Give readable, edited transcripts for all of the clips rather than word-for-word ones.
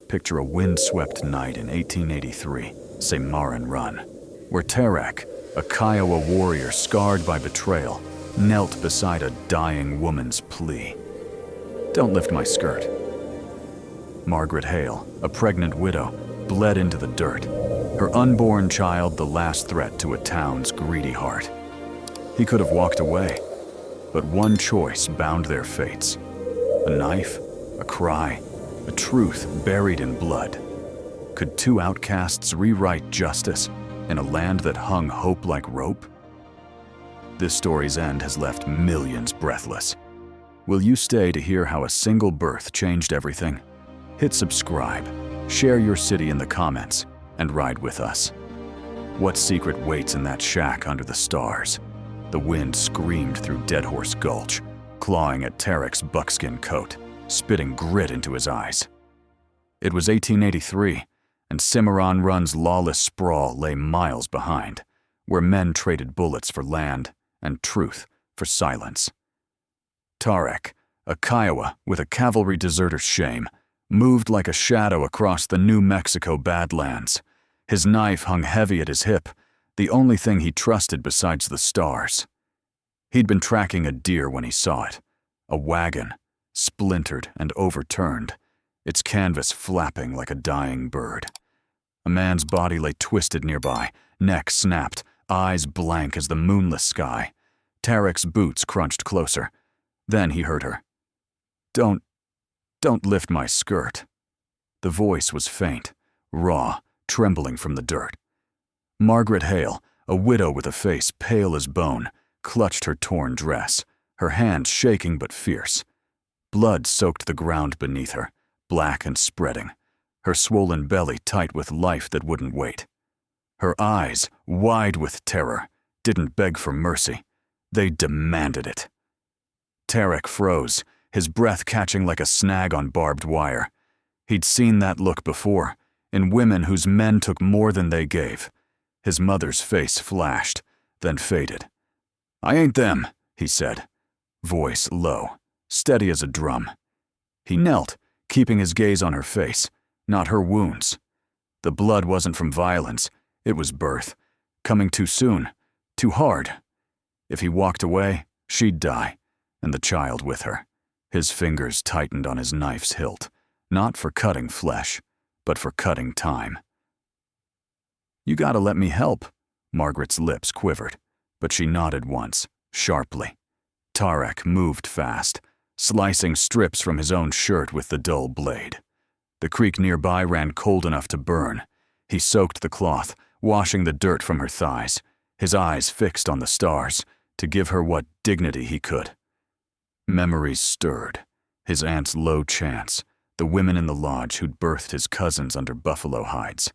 picture a windswept night in 1883, say Marin Run, where Tarek, a Kiowa warrior scarred by betrayal, knelt beside a dying woman's plea. "Don't lift my skirt." Margaret Hale, a pregnant widow, bled into the dirt, her unborn child the last threat to a town's greedy heart. He could have walked away, but one choice bound their fates. A knife, a cry, a truth buried in blood. Could two outcasts rewrite justice in a land that hung hope like rope? This story's end has left millions breathless. Will you stay to hear how a single birth changed everything? Hit subscribe, share your city in the comments, and ride with us. What secret waits in that shack under the stars? The wind screamed through Dead Horse Gulch, clawing at Tarek's buckskin coat, spitting grit into his eyes. It was 1883, and Cimarron Run's lawless sprawl lay miles behind, where men traded bullets for land and truth for silence. Tarek, a Kiowa with a cavalry deserter's shame, moved like a shadow across the New Mexico Badlands. His knife hung heavy at his hip, the only thing he trusted besides the stars. He'd been tracking a deer when he saw it, a wagon, splintered and overturned, its canvas flapping like a dying bird. A man's body lay twisted nearby, neck snapped, eyes blank as the moonless sky. Tarek's boots crunched closer. Then he heard her. Don't lift my skirt." The voice was faint, raw, trembling from the dirt. Margaret Hale, a widow with a face pale as bone, clutched her torn dress, her hands shaking but fierce. Blood soaked the ground beneath her, black and spreading, her swollen belly tight with life that wouldn't wait. Her eyes, wide with terror, didn't beg for mercy. They demanded it. Tarek froze, his breath catching like a snag on barbed wire. He'd seen that look before, in women whose men took more than they gave. His mother's face flashed, then faded. "I ain't them," he said, voice low, steady as a drum. He knelt, keeping his gaze on her face, not her wounds. The blood wasn't from violence, it was birth, coming too soon, too hard. If he walked away, she'd die, and the child with her. His fingers tightened on his knife's hilt, not for cutting flesh, but for cutting time. "You gotta let me help." Margaret's lips quivered, but she nodded once, sharply. Tarek moved fast, slicing strips from his own shirt with the dull blade. The creek nearby ran cold enough to burn. He soaked the cloth, washing the dirt from her thighs, his eyes fixed on the stars, to give her what dignity he could. Memories stirred, his aunt's low chants, the women in the lodge who'd birthed his cousins under buffalo hides.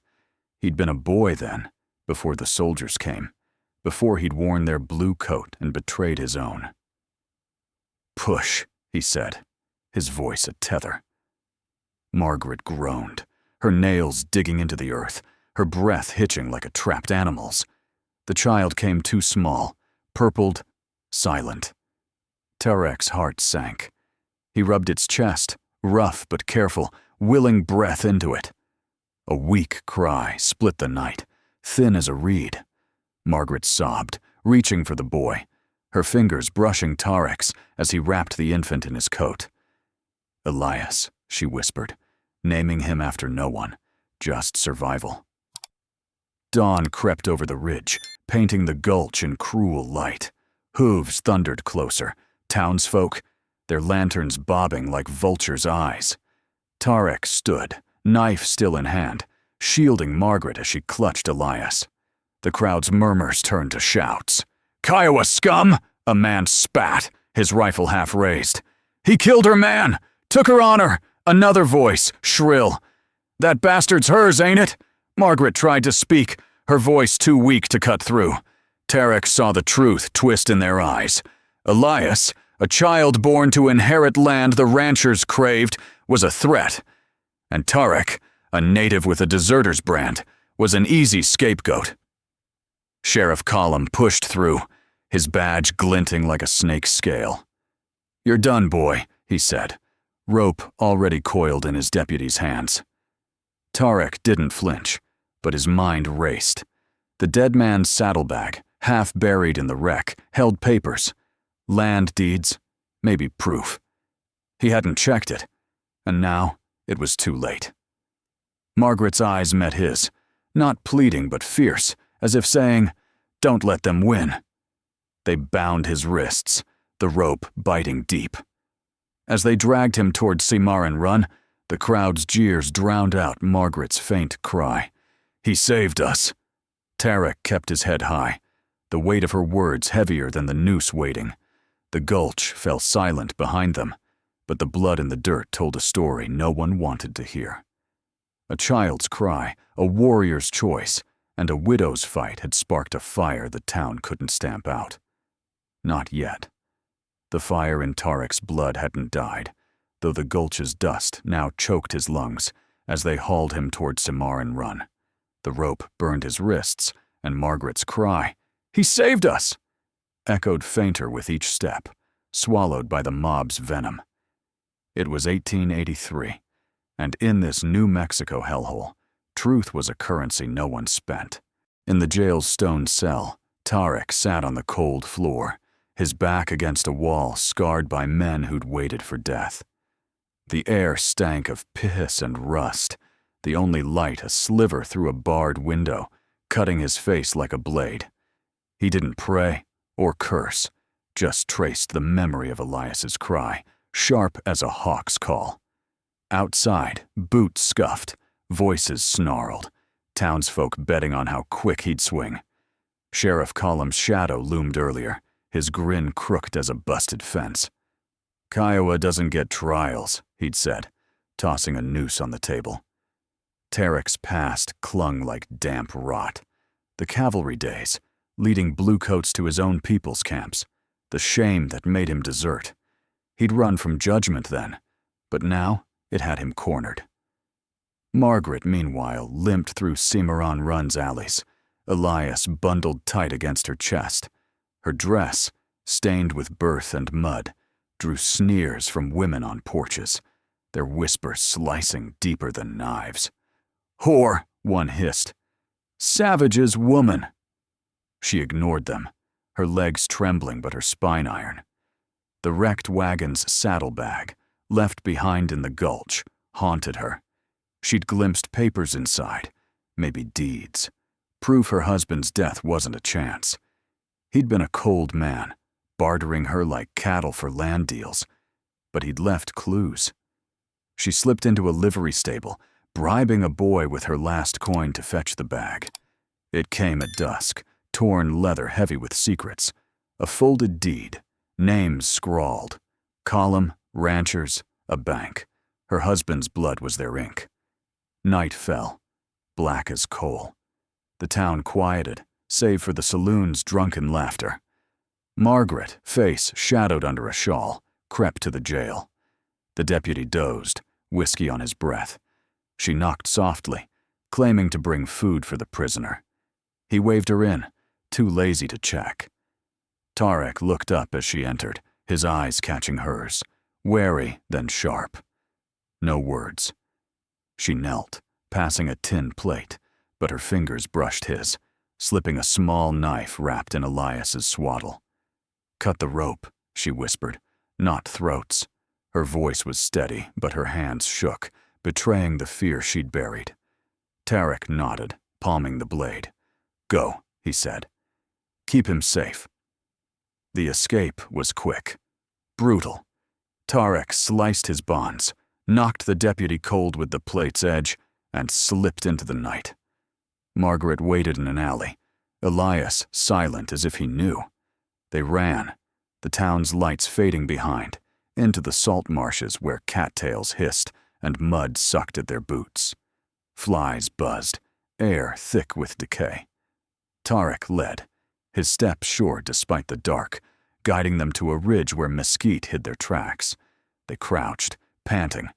He'd been a boy then, before the soldiers came, before he'd worn their blue coat and betrayed his own. "Push," he said, his voice a tether. Margaret groaned, her nails digging into the earth, her breath hitching like a trapped animal's. The child came too small, purpled, silent. Tarek's heart sank. He rubbed its chest, rough but careful, willing breath into it. A weak cry split the night, thin as a reed. Margaret sobbed, reaching for the boy, her fingers brushing Tarek's as he wrapped the infant in his coat. "Elias," she whispered, naming him after no one, just survival. Dawn crept over the ridge, painting the gulch in cruel light. Hooves thundered closer, townsfolk, their lanterns bobbing like vultures' eyes. Tarek stood, knife still in hand, shielding Margaret as she clutched Elias. The crowd's murmurs turned to shouts. "Kiowa scum!" a man spat, his rifle half raised. "He killed her man! Took her honor!" Another voice, shrill. "That bastard's hers, ain't it?" Margaret tried to speak, her voice too weak to cut through. Tarek saw the truth twist in their eyes. Elias, a child born to inherit land the ranchers craved, was a threat. And Tarek, a native with a deserter's brand, was an easy scapegoat. Sheriff Collum pushed through, his badge glinting like a snake's scale. "You're done, boy," he said, rope already coiled in his deputy's hands. Tarek didn't flinch, but his mind raced. The dead man's saddlebag, half buried in the wreck, held papers. Land deeds, maybe proof. He hadn't checked it, and now it was too late. Margaret's eyes met his, not pleading but fierce, as if saying, "Don't let them win." They bound his wrists, the rope biting deep. As they dragged him toward Cimarron Run, the crowd's jeers drowned out Margaret's faint cry. "He saved us." Tarek kept his head high, the weight of her words heavier than the noose waiting. The gulch fell silent behind them, but the blood in the dirt told a story no one wanted to hear. A child's cry, a warrior's choice, and a widow's fight had sparked a fire the town couldn't stamp out. Not yet. The fire in Tarek's blood hadn't died, though the gulch's dust now choked his lungs as they hauled him toward Cimarron Run. The rope burned his wrists, and Margaret's cry, "He saved us!" echoed fainter with each step, swallowed by the mob's venom. It was 1883, and in this New Mexico hellhole, truth was a currency no one spent. In the jail's stone cell, Tarek sat on the cold floor, his back against a wall scarred by men who'd waited for death. The air stank of piss and rust, the only light a sliver through a barred window, cutting his face like a blade. He didn't pray or curse, just traced the memory of Elias's cry, sharp as a hawk's call. Outside, boots scuffed, voices snarled, townsfolk betting on how quick he'd swing. Sheriff Collum's shadow loomed earlier, his grin crooked as a busted fence. "Kiowa doesn't get trials," he'd said, tossing a noose on the table. Tarek's past clung like damp rot. The cavalry days, leading bluecoats to his own people's camps, the shame that made him desert. He'd run from judgment then, but now it had him cornered. Margaret, meanwhile, limped through Cimarron Run's alleys, Elias bundled tight against her chest. Her dress, stained with birth and mud, drew sneers from women on porches, their whispers slicing deeper than knives. "Whore," one hissed. "Savage's woman." She ignored them, her legs trembling but her spine iron. The wrecked wagon's saddlebag, left behind in the gulch, haunted her. She'd glimpsed papers inside, maybe deeds. Proof her husband's death wasn't a chance. He'd been a cold man, bartering her like cattle for land deals, but he'd left clues. She slipped into a livery stable, bribing a boy with her last coin to fetch the bag. It came at dusk, torn leather heavy with secrets, a folded deed, names scrawled, column, ranchers, a bank. Her husband's blood was their ink. Night fell, black as coal. The town quieted, save for the saloon's drunken laughter. Margaret, face shadowed under a shawl, crept to the jail. The deputy dozed, whiskey on his breath. She knocked softly, claiming to bring food for the prisoner. He waved her in, too lazy to check. Tarek looked up as she entered, his eyes catching hers, wary then sharp. No words. She knelt, passing a tin plate, but her fingers brushed his, slipping a small knife wrapped in Elias's swaddle. "Cut the rope," she whispered, "not throats." Her voice was steady, but her hands shook, betraying the fear she'd buried. Tarek nodded, palming the blade. "Go," he said. "Keep him safe." The escape was quick, brutal. Tarek sliced his bonds, knocked the deputy cold with the plate's edge, and slipped into the night. Margaret waited in an alley, Elias silent as if he knew. They ran, the town's lights fading behind, into the salt marshes where cattails hissed and mud sucked at their boots. Flies buzzed, air thick with decay. Tarek led, his steps sure despite the dark, guiding them to a ridge where mesquite hid their tracks. They crouched, panting,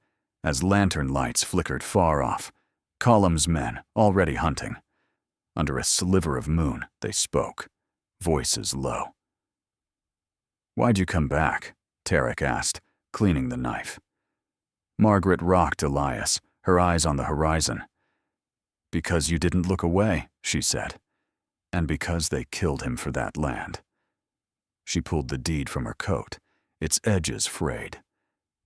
as lantern lights flickered far off, Collum's men already hunting. Under a sliver of moon, they spoke, voices low. "Why'd you come back?" Tarek asked, cleaning the knife. Margaret rocked Elias, her eyes on the horizon. Because you didn't look away, she said, and because they killed him for that land. She pulled the deed from her coat, its edges frayed.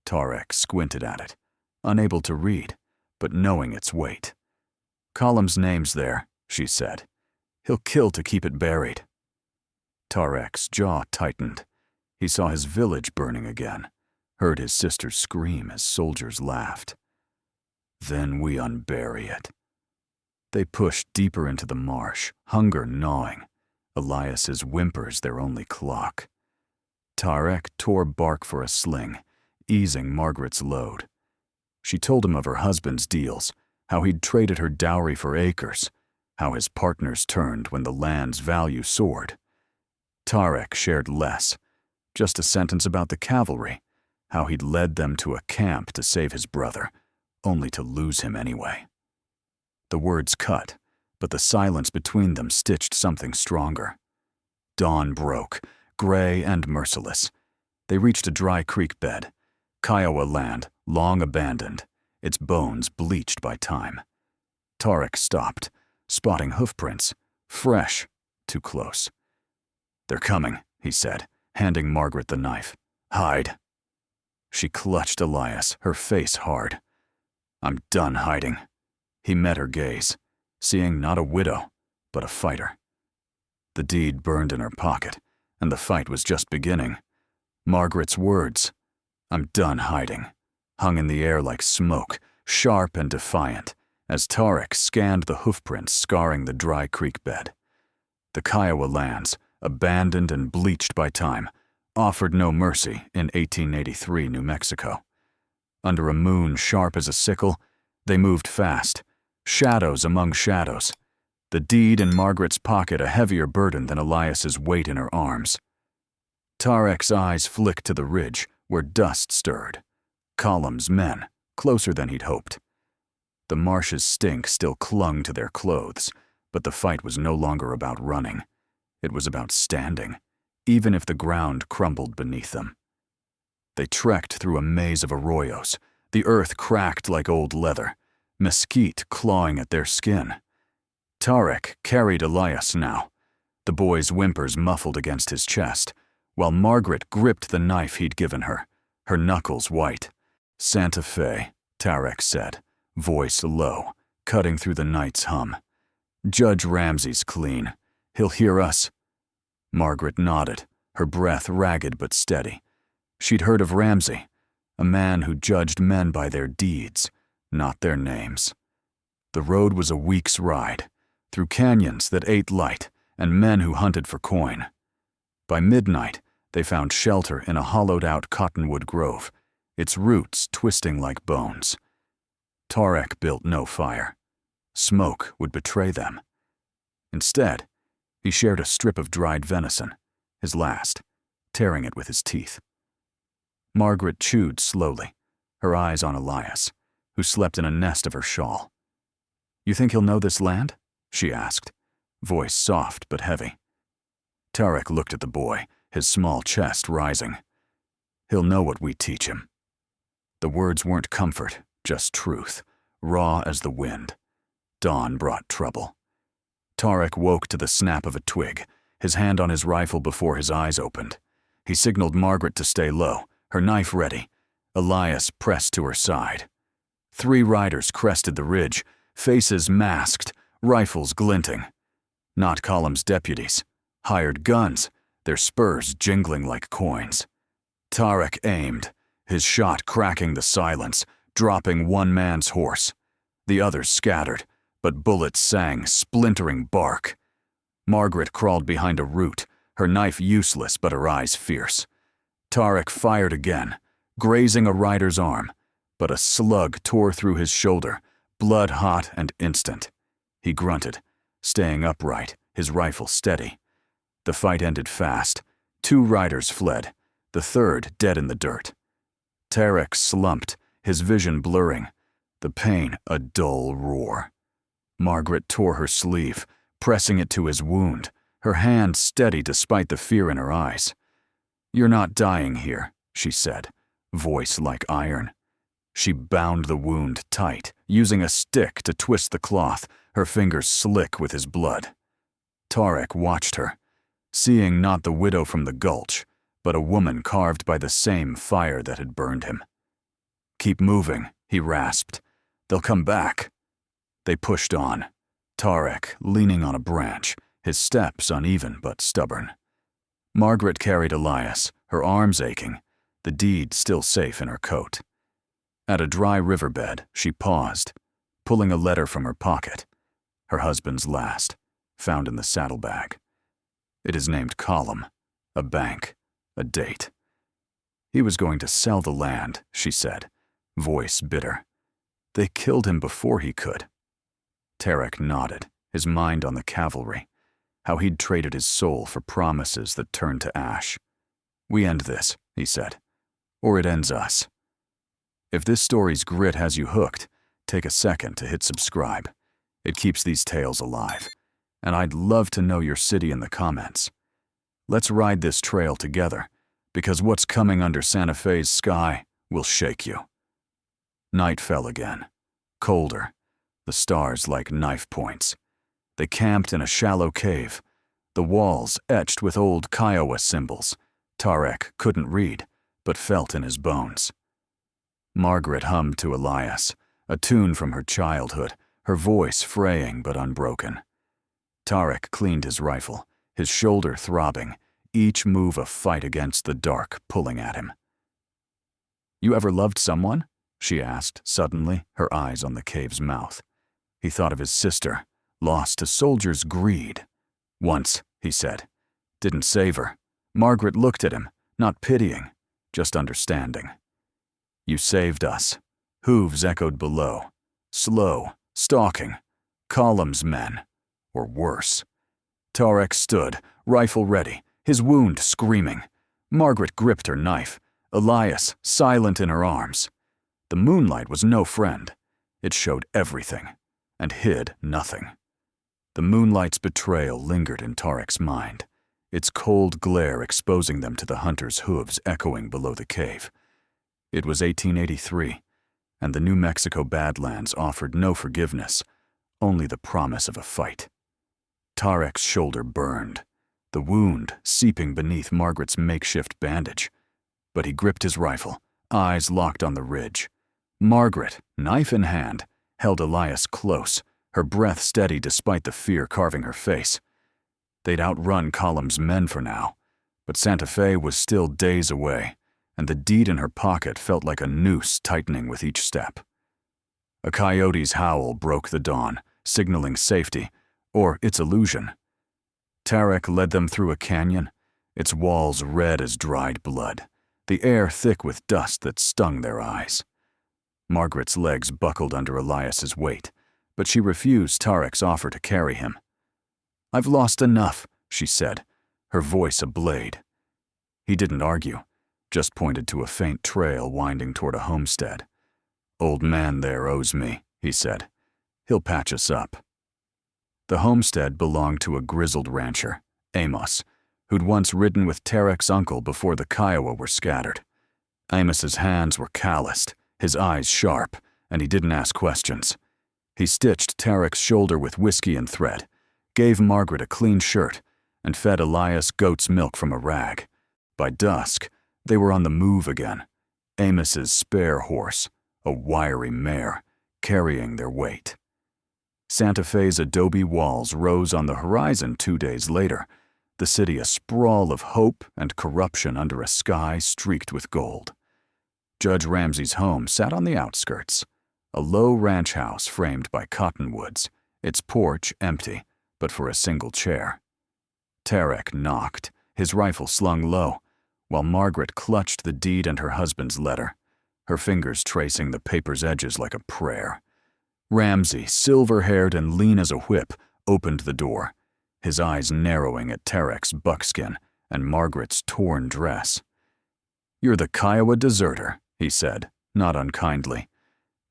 Tarek squinted at it, unable to read, but knowing its weight. Column's name's there, she said. He'll kill to keep it buried. Tarek's jaw tightened. He saw his village burning again, heard his sisters scream as soldiers laughed. Then we unbury it. They pushed deeper into the marsh, hunger gnawing, Elias's whimpers their only clock. Tarek tore bark for a sling, easing Margaret's load. She told him of her husband's deals, how he'd traded her dowry for acres, how his partners turned when the land's value soared. Tarek shared less, just a sentence about the cavalry, how he'd led them to a camp to save his brother, only to lose him anyway. The words cut, but the silence between them stitched something stronger. Dawn broke, gray and merciless. They reached a dry creek bed, Kiowa land, long abandoned, its bones bleached by time. Tarek stopped, spotting hoofprints, fresh, too close. They're coming, he said, handing Margaret the knife. Hide. She clutched Elias, her face hard. I'm done hiding. He met her gaze, seeing not a widow, but a fighter. The deed burned in her pocket, and the fight was just beginning. Margaret's words, I'm done hiding, hung in the air like smoke, sharp and defiant, as Tarek scanned the hoofprints scarring the dry creek bed. The Kiowa lands, abandoned and bleached by time, offered no mercy in 1883 New Mexico. Under a moon sharp as a sickle, they moved fast, shadows among shadows, the deed in Margaret's pocket a heavier burden than Elias's weight in her arms. Tarek's eyes flicked to the ridge, where dust stirred. Column's men, closer than he'd hoped. The marsh's stink still clung to their clothes, but the fight was no longer about running. It was about standing, even if the ground crumbled beneath them. They trekked through a maze of arroyos, the earth cracked like old leather, mesquite clawing at their skin. Tarek carried Elias now, the boy's whimpers muffled against his chest, while Margaret gripped the knife he'd given her, her knuckles white. Santa Fe, Tarek said, voice low, cutting through the night's hum. Judge Ramsey's clean. He'll hear us. Margaret nodded, her breath ragged but steady. She'd heard of Ramsey, a man who judged men by their deeds, not their names. The road was a week's ride, through canyons that ate light and men who hunted for coin. By midnight, they found shelter in a hollowed-out cottonwood grove, its roots twisting like bones. Tarek built no fire. Smoke would betray them. Instead, he shared a strip of dried venison, his last, tearing it with his teeth. Margaret chewed slowly, her eyes on Elias, who slept in a nest of her shawl. You think he'll know this land? She asked, voice soft but heavy. Tarek looked at the boy, his small chest rising. He'll know what we teach him. The words weren't comfort, just truth, raw as the wind. Dawn brought trouble. Tarek woke to the snap of a twig, his hand on his rifle before his eyes opened. He signaled Margaret to stay low, her knife ready. Elias pressed to her side. 3 riders crested the ridge, faces masked, rifles glinting. Not Column's deputies, hired guns, their spurs jingling like coins. Tarek aimed, his shot cracking the silence, dropping one man's horse. The others scattered, but bullets sang, splintering bark. Margaret crawled behind a root, her knife useless but her eyes fierce. Tarek fired again, grazing a rider's arm, but a slug tore through his shoulder, blood hot and instant. He grunted, staying upright, his rifle steady. The fight ended fast. 2 riders fled, the 3rd dead in the dirt. Tarek slumped, his vision blurring, the pain a dull roar. Margaret tore her sleeve, pressing it to his wound, her hand steady despite the fear in her eyes. You're not dying here, she said, voice like iron. She bound the wound tight, using a stick to twist the cloth, her fingers slick with his blood. Tarek watched her, seeing not the widow from the gulch, but a woman carved by the same fire that had burned him. "Keep moving," he rasped. "They'll come back." They pushed on, Tarek leaning on a branch, his steps uneven but stubborn. Margaret carried Elias, her arms aching, the deed still safe in her coat. At a dry riverbed, she paused, pulling a letter from her pocket, her husband's last, found in the saddlebag. It is named Column, a bank, a date. He was going to sell the land, she said, voice bitter. They killed him before he could. Tarek nodded, his mind on the cavalry, how he'd traded his soul for promises that turned to ash. "We end this," he said, "or it ends us." If this story's grit has you hooked, take a second to hit subscribe. It keeps these tales alive, and I'd love to know your city in the comments. Let's ride this trail together, because what's coming under Santa Fe's sky will shake you. Night fell again, colder, the stars like knife points. They camped in a shallow cave, the walls etched with old Kiowa symbols Tarek couldn't read, but felt in his bones. Margaret hummed to Elias, a tune from her childhood, her voice fraying but unbroken. Tarek cleaned his rifle, his shoulder throbbing, each move a fight against the dark pulling at him. "You ever loved someone?" she asked suddenly, her eyes on the cave's mouth. He thought of his sister, lost to soldiers' greed. "Once," he said. "Didn't save her." Margaret looked at him, not pitying, just understanding. "You saved us." Hooves echoed below. Slow, stalking. Column's men. Or worse. Tarek stood, rifle ready, his wound screaming. Margaret gripped her knife, Elias silent in her arms. The moonlight was no friend. It showed everything, and hid nothing. The moonlight's betrayal lingered in Tarek's mind, its cold glare exposing them to the hunter's hooves echoing below the cave. It was 1883, and the New Mexico Badlands offered no forgiveness, only the promise of a fight. Tarek's shoulder burned, the wound seeping beneath Margaret's makeshift bandage. But he gripped his rifle, eyes locked on the ridge. Margaret, knife in hand, held Elias close, her breath steady despite the fear carving her face. They'd outrun Column's men for now, but Santa Fe was still days away, and the deed in her pocket felt like a noose tightening with each step. A coyote's howl broke the dawn, signaling safety, or its illusion. Tarek led them through a canyon, its walls red as dried blood, the air thick with dust that stung their eyes. Margaret's legs buckled under Elias's weight, but she refused Tarek's offer to carry him. "I've lost enough," she said, her voice a blade. He didn't argue, just pointed to a faint trail winding toward a homestead. "Old man there owes me," he said. "He'll patch us up." The homestead belonged to a grizzled rancher, Amos, who'd once ridden with Tarek's uncle before the Kiowa were scattered. Amos's hands were calloused, his eyes sharp, and he didn't ask questions. He stitched Tarek's shoulder with whiskey and thread, gave Margaret a clean shirt, and fed Elias goat's milk from a rag. By dusk, they were on the move again, Amos's spare horse, a wiry mare, carrying their weight. Santa Fe's adobe walls rose on the horizon 2 days later, the city a sprawl of hope and corruption under a sky streaked with gold. Judge Ramsey's home sat on the outskirts, a low ranch house framed by cottonwoods, its porch empty, but for a single chair. Tarek knocked, his rifle slung low, while Margaret clutched the deed and her husband's letter, her fingers tracing the paper's edges like a prayer. Ramsey, silver-haired and lean as a whip, opened the door, his eyes narrowing at Tarek's buckskin and Margaret's torn dress. "You're the Kiowa deserter," he said, not unkindly,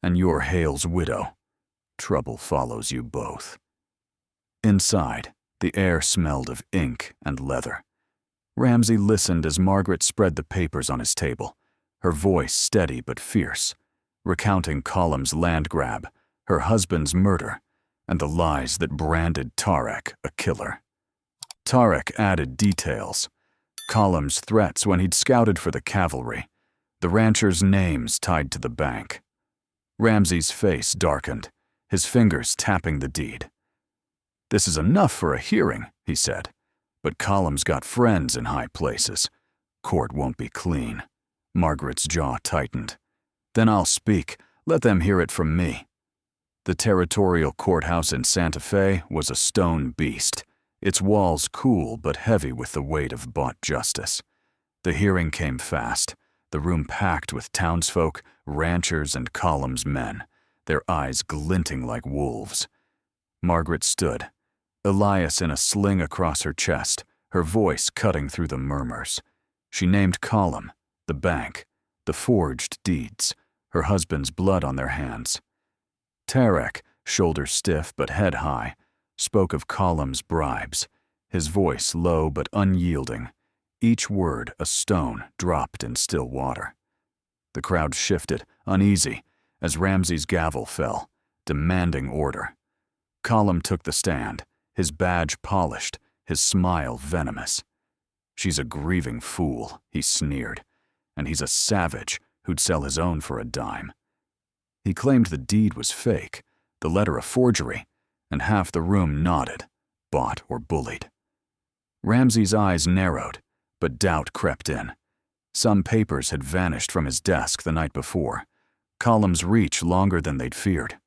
"and you're Hale's widow. Trouble follows you both." Inside, the air smelled of ink and leather. Ramsey listened as Margaret spread the papers on his table, her voice steady but fierce, recounting Column's land grab, her husband's murder, and the lies that branded Tarek a killer. Tarek added details. Column's threats when he'd scouted for the cavalry, the ranchers' names tied to the bank. Ramsey's face darkened, his fingers tapping the deed. "This is enough for a hearing," he said, "but Colum's got friends in high places. Court won't be clean." Margaret's jaw tightened. "Then I'll speak. Let them hear it from me." The territorial courthouse in Santa Fe was a stone beast, its walls cool but heavy with the weight of bought justice. The hearing came fast, the room packed with townsfolk, ranchers, and Colum's men, their eyes glinting like wolves. Margaret stood, Elias in a sling across her chest, her voice cutting through the murmurs. She named Colum, the bank, the forged deeds, her husband's blood on their hands. Tarek, shoulders stiff but head high, spoke of Colum's bribes, his voice low but unyielding, each word a stone dropped in still water. The crowd shifted, uneasy, as Ramsey's gavel fell, demanding order. Colum took the stand, his badge polished, his smile venomous. "She's a grieving fool," he sneered, "and he's a savage who'd sell his own for a dime." He claimed the deed was fake, the letter a forgery, and half the room nodded, bought or bullied. Ramsey's eyes narrowed, but doubt crept in. Some papers had vanished from his desk the night before, Colum's reach longer than they'd feared.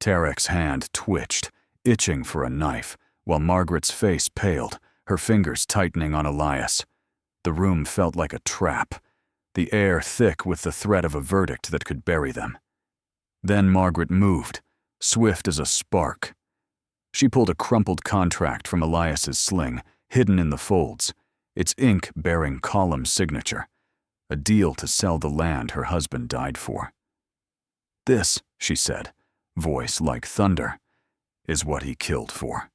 Tarek's hand twitched, itching for a knife, while Margaret's face paled, her fingers tightening on Elias. The room felt like a trap, the air thick with the threat of a verdict that could bury them. Then Margaret moved, swift as a spark. She pulled a crumpled contract from Elias's sling, hidden in the folds, its ink bearing Colum's signature, a deal to sell the land her husband died for. "This," she said, voice like thunder, "is what he killed for."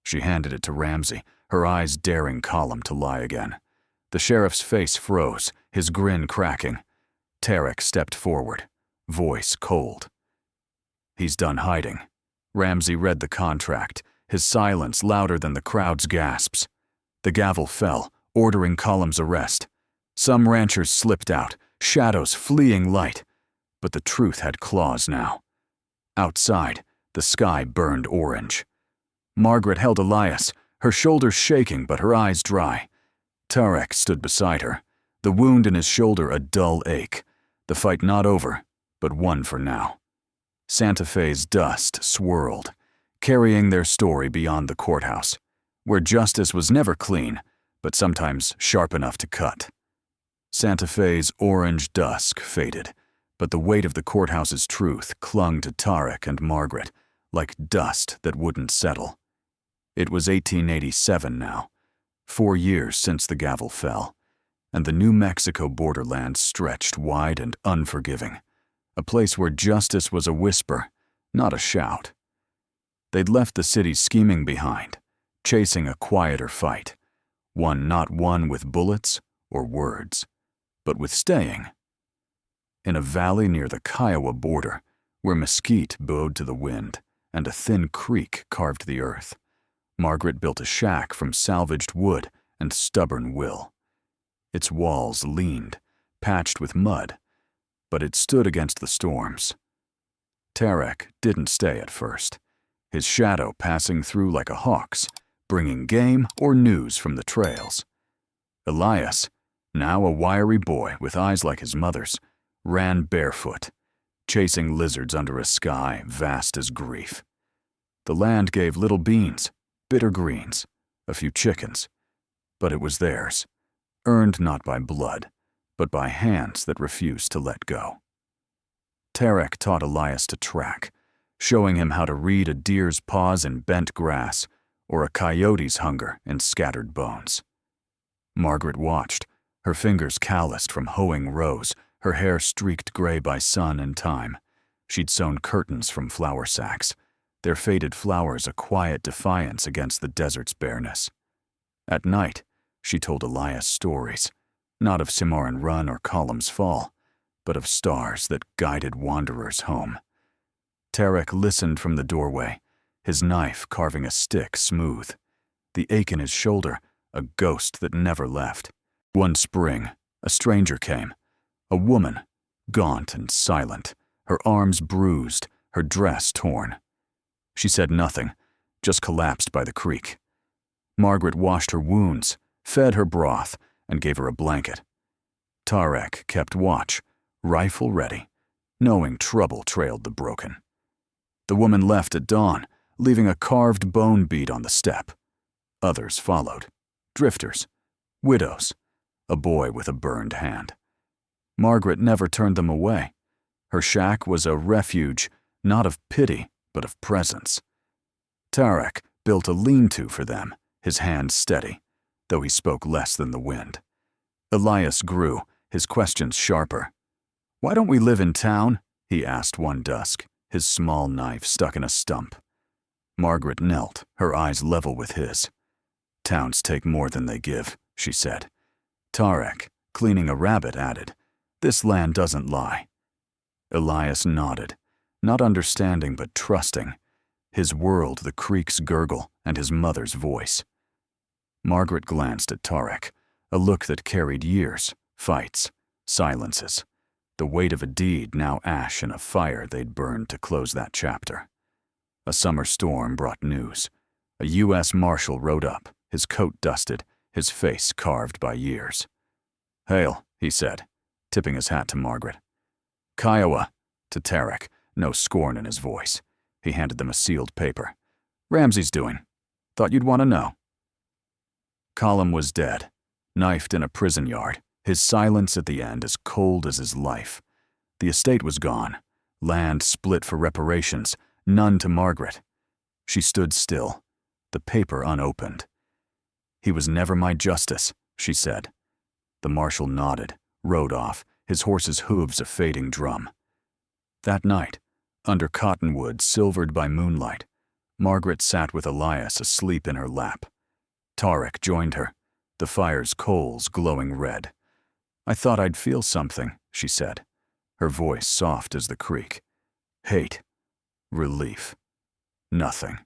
She handed it to Ramsey, her eyes daring Colum to lie again. The sheriff's face froze, his grin cracking. Tarek stepped forward, voice cold. "He's done hiding." Ramsey read the contract, his silence louder than the crowd's gasps. The gavel fell, ordering Colum's arrest. Some ranchers slipped out, shadows fleeing light, but the truth had claws now. Outside, the sky burned orange. Margaret held Elias, her shoulders shaking but her eyes dry. Tarek stood beside her, the wound in his shoulder a dull ache, the fight not over, but won for now. Santa Fe's dust swirled, carrying their story beyond the courthouse, where justice was never clean, but sometimes sharp enough to cut. Santa Fe's orange dusk faded, but the weight of the courthouse's truth clung to Tarek and Margaret, like dust that wouldn't settle. It was 1887 now, 4 years since the gavel fell, and the New Mexico borderland stretched wide and unforgiving, a place where justice was a whisper, not a shout. They'd left the city scheming behind, chasing a quieter fight, one not won with bullets or words, but with staying. In a valley near the Kiowa border, where mesquite bowed to the wind and a thin creek carved the earth, Margaret built a shack from salvaged wood and stubborn will. Its walls leaned, patched with mud, but it stood against the storms. Tarek didn't stay at first, his shadow passing through like a hawk's, bringing game or news from the trails. Elias, now a wiry boy with eyes like his mother's, ran barefoot, chasing lizards under a sky vast as grief. The land gave little beans, bitter greens, a few chickens, but it was theirs, earned not by blood, but by hands that refused to let go. Tarek taught Elias to track, showing him how to read a deer's paws in bent grass or a coyote's hunger in scattered bones. Margaret watched, her fingers calloused from hoeing rows, her hair streaked gray by sun and time. She'd sewn curtains from flour sacks, their faded flowers a quiet defiance against the desert's bareness. At night, she told Elias stories, not of Cimarron Run or Colum's Fall, but of stars that guided wanderers home. Tarek listened from the doorway, his knife carving a stick smooth. The ache in his shoulder, a ghost that never left. One spring, a stranger came. A woman, gaunt and silent, her arms bruised, her dress torn. She said nothing, just collapsed by the creek. Margaret washed her wounds, fed her broth, and gave her a blanket. Tarek kept watch, rifle ready, knowing trouble trailed the broken. The woman left at dawn, leaving a carved bone bead on the step. Others followed. Drifters, widows, a boy with a burned hand. Margaret never turned them away. Her shack was a refuge, not of pity, but of presence. Tarek built a lean-to for them, his hand steady, though he spoke less than the wind. Elias grew, his questions sharper. "Why don't we live in town?" he asked one dusk, his small knife stuck in a stump. Margaret knelt, her eyes level with his. "Towns take more than they give," she said. Tarek, cleaning a rabbit, added, "This land doesn't lie." Elias nodded, not understanding but trusting. His world the creek's gurgle and his mother's voice. Margaret glanced at Tarek, a look that carried years, fights, silences, the weight of a deed now ash in a fire they'd burned to close that chapter. A summer storm brought news. A U.S. Marshal rode up, his coat dusted, his face carved by years. "Hail," he said, tipping his hat to Margaret. "Kiowa," to Tarek, no scorn in his voice. He handed them a sealed paper. "Ramsey's doing. Thought you'd want to know." Colum was dead, knifed in a prison yard, his silence at the end as cold as his life. The estate was gone, land split for reparations, none to Margaret. She stood still, the paper unopened. "He was never my justice," she said. The marshal nodded, rode off, his horse's hooves a fading drum. That night, under cottonwood silvered by moonlight, Margaret sat with Elias asleep in her lap. Tarek joined her, the fire's coals glowing red. "I thought I'd feel something," she said, her voice soft as the creek. "Hate. Relief. Nothing."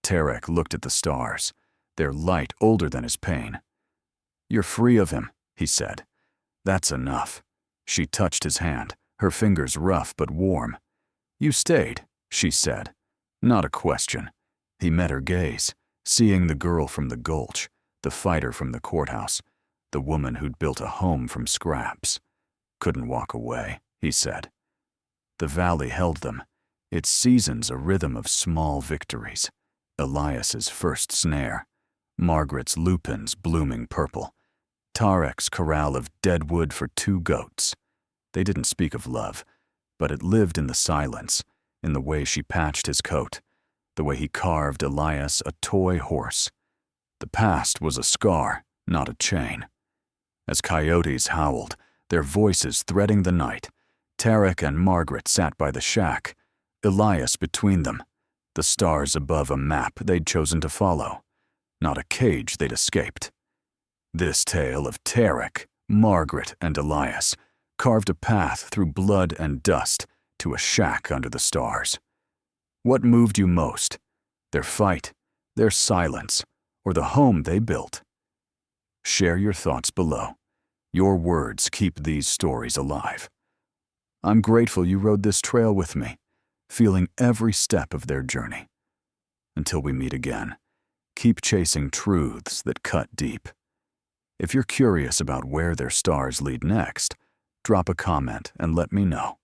Tarek looked at the stars, their light older than his pain. "You're free of him," he said. "That's enough." She touched his hand, her fingers rough but warm. "You stayed," she said. Not a question. He met her gaze, seeing the girl from the gulch, the fighter from the courthouse, the woman who'd built a home from scraps. "Couldn't walk away," he said. The valley held them, its seasons a rhythm of small victories. Elias's first snare, Margaret's lupins blooming purple, Tarek's corral of dead wood for 2 goats. They didn't speak of love, but it lived in the silence, in the way she patched his coat, the way he carved Elias a toy horse. The past was a scar, not a chain. As coyotes howled, their voices threading the night, Tarek and Margaret sat by the shack, Elias between them, the stars above a map they'd chosen to follow, not a cage they'd escaped. This tale of Tarek, Margaret, and Elias carved a path through blood and dust to a shack under the stars. What moved you most? Their fight, their silence, or the home they built? Share your thoughts below. Your words keep these stories alive. I'm grateful you rode this trail with me, feeling every step of their journey. Until we meet again, keep chasing truths that cut deep. If you're curious about where their stars lead next, drop a comment and let me know.